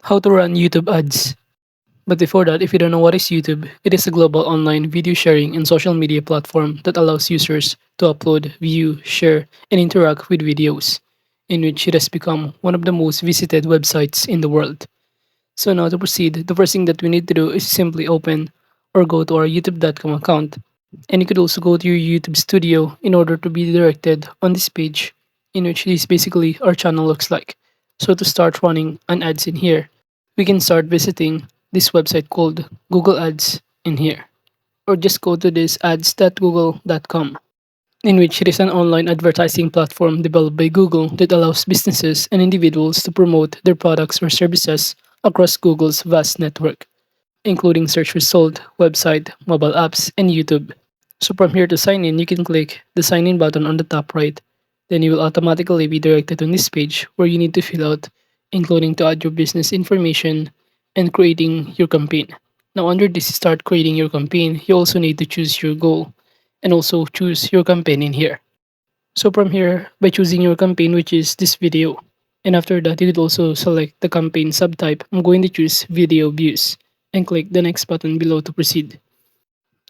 How to run YouTube ads. But before that, if you don't know what is YouTube, it is a global online video sharing and social media platform that allows users to upload, view, share, and interact with videos, in which it has become one of the most visited websites in the world. So now to proceed, the first thing that we need to do is simply open or go to our youtube.com account. And you could also go to your YouTube studio in order to be directed on this page, in which this basically our channel looks like. So to start running an ads in here, we can start visiting this website called Google Ads in here. Or just go to this ads.google.com, in which it is an online advertising platform developed by Google that allows businesses and individuals to promote their products or services across Google's vast network, including search result, website, mobile apps, and YouTube. So from here to sign in, you can click the sign in button on the top right. Then you will automatically be directed on this page where you need to fill out, including to add your business information and creating your campaign. Now under this start creating your campaign, you also need to choose your goal and also choose your campaign in here. So from here, by choosing your campaign, which is this video, and after that, you could also select the campaign subtype. I'm going to choose video views and click the next button below to proceed.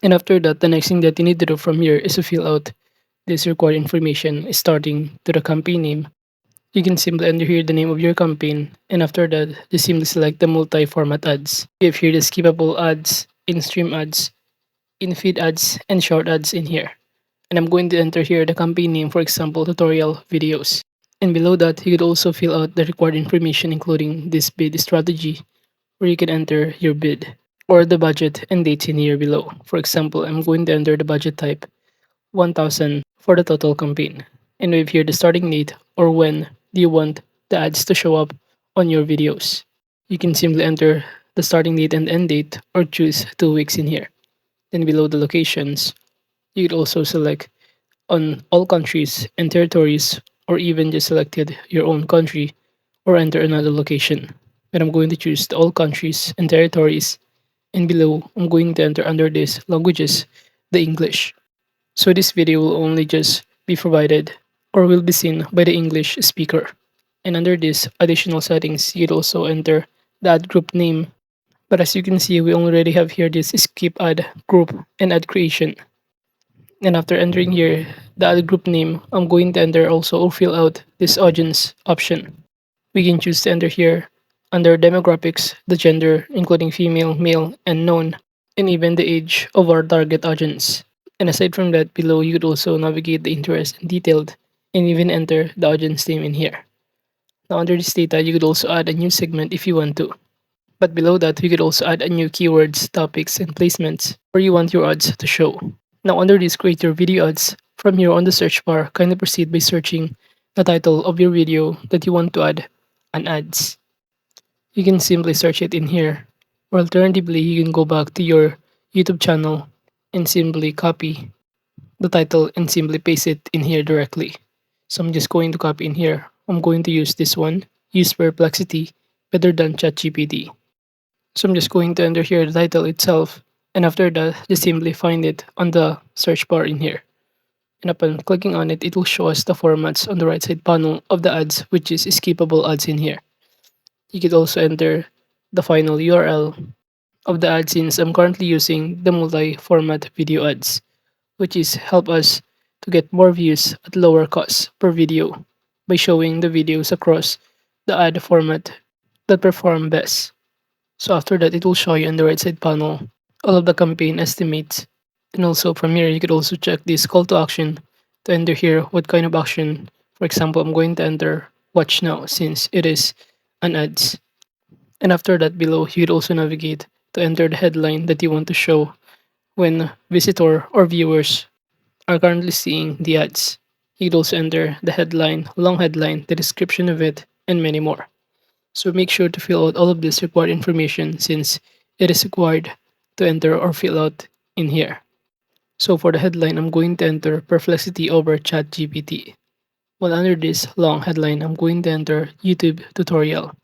And after that, the next thing that you need to do from here is to fill out this required information starting to the campaign name. You can simply enter here the name of your campaign, and after that, just simply select the multi-format ads. You have here the skippable ads, in-stream ads, in-feed ads, and short ads in here. And I'm going to enter here the campaign name, for example, tutorial videos. And below that, you could also fill out the required information, including this bid strategy, where you can enter your bid or the budget and dates in here below. For example, I'm going to enter the budget type 1000 for the total campaign. And we have here the starting date or when do you want the ads to show up on your videos. You can simply enter the starting date and end date or choose 2 weeks in here. Then below the locations, you could also select on all countries and territories, or even just selected your own country or enter another location. And I'm going to choose the all countries and territories, and below I'm going to enter under this languages the English. So this video will only just be provided or will be seen by the English speaker. And under this additional settings, you'd also enter the ad group name. But as you can see, we already have here this skip ad group and ad creation. And after entering here the ad group name, I'm going to enter also or fill out this audience option. We can choose to enter here under demographics, the gender, including female, male, and known, and even the age of our target audience. And aside from that, below you could also navigate the interest and detailed, and even enter the audience name in here. Now under this data, you could also add a new segment if you want to. But below that, you could also add a new keywords, topics, and placements where you want your ads to show. Now under this create your video ads, from here on the search bar, kindly proceed by searching the title of your video that you want to add an ads. You can simply search it in here. Or alternatively, you can go back to your YouTube channel and simply copy the title and simply paste it in here directly. So I'm just going to copy in here. I'm going to use this one, use perplexity better than ChatGPT. So I'm just going to enter here the title itself, and after that, just simply find it on the search bar in here. And upon clicking on it, it will show us the formats on the right side panel of the ads, which is skippable ads in here. You could also enter the final URL of the ad since I'm currently using the multi-format video ads, which is help us to get more views at lower cost per video by showing the videos across the ad format that perform best. So after that, it will show you on the right side panel all of the campaign estimates. And also from here, you could also check this call to action to enter here what kind of action. For example, I'm going to enter watch now since it is an ads. And after that below, you'd also navigate to enter the headline that you want to show when visitor or viewers are currently seeing the ads. You'd also enter the headline, long headline, the description of it, and many more. So make sure to fill out all of this required information since it is required to enter or fill out in here. So for the headline, I'm going to enter perplexity over ChatGPT. While under this long headline, I'm going to enter YouTube tutorial.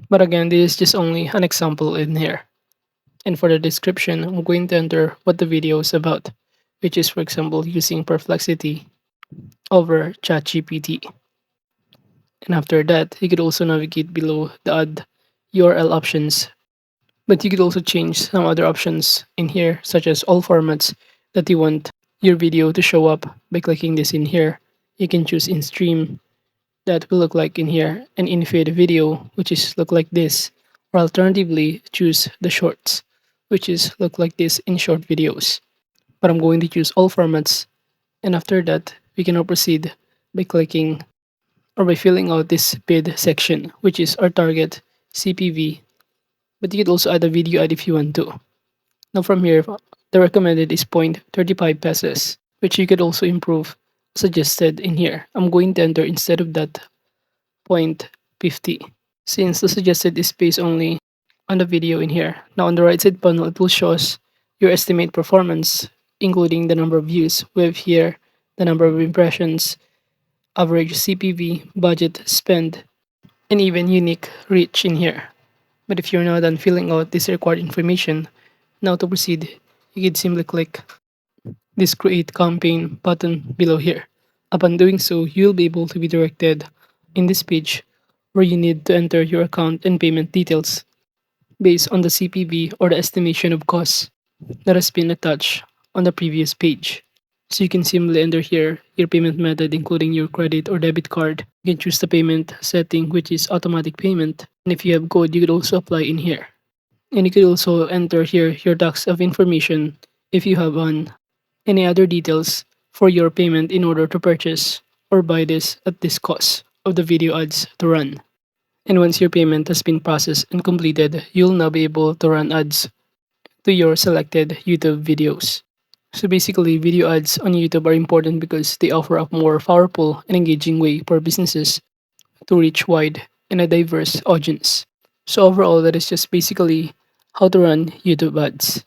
But again, this is just only an example in here. And for the description, I'm going to enter what the video is about, which is for example using perplexity over ChatGPT. And after that, you could also navigate below the add URL options, but you could also change some other options in here, such as all formats that you want your video to show up by clicking this in here. You can choose in stream, that will look like in here, and in feed video, which is look like this, or alternatively choose the shorts, which is look like this in short videos. But I'm going to choose all formats, and after that we can now proceed by clicking or by filling out this bid section, which is our target CPV, but you could also add a video ad if you want to. Now from here, the recommended is 0.35 pesos, which you could also improve suggested in here. I'm going to enter instead of that 0.50, since the suggested is based only on the video in here. Now on the right side panel, it will show us your estimate performance, including the number of views. We have here the number of impressions, average CPV, budget spend, and even unique reach in here. But if you're not done filling out this required information, now to proceed, you can simply click this create campaign button below here. Upon doing so, you'll be able to be directed in this page where you need to enter your account and payment details based on the CPV or the estimation of costs that has been attached on the previous page. So you can simply enter here your payment method, including your credit or debit card. You can choose the payment setting, which is automatic payment. And if you have code, you could also apply in here. And you could also enter here your tax of information if you have on any other details for your payment in order to purchase or buy this at this cost of the video ads to run. And once your payment has been processed and completed, you'll now be able to run ads to your selected YouTube videos. So basically, video ads on YouTube are important because they offer a more powerful and engaging way for businesses to reach wide and a diverse audience. So overall, that is just basically how to run YouTube ads.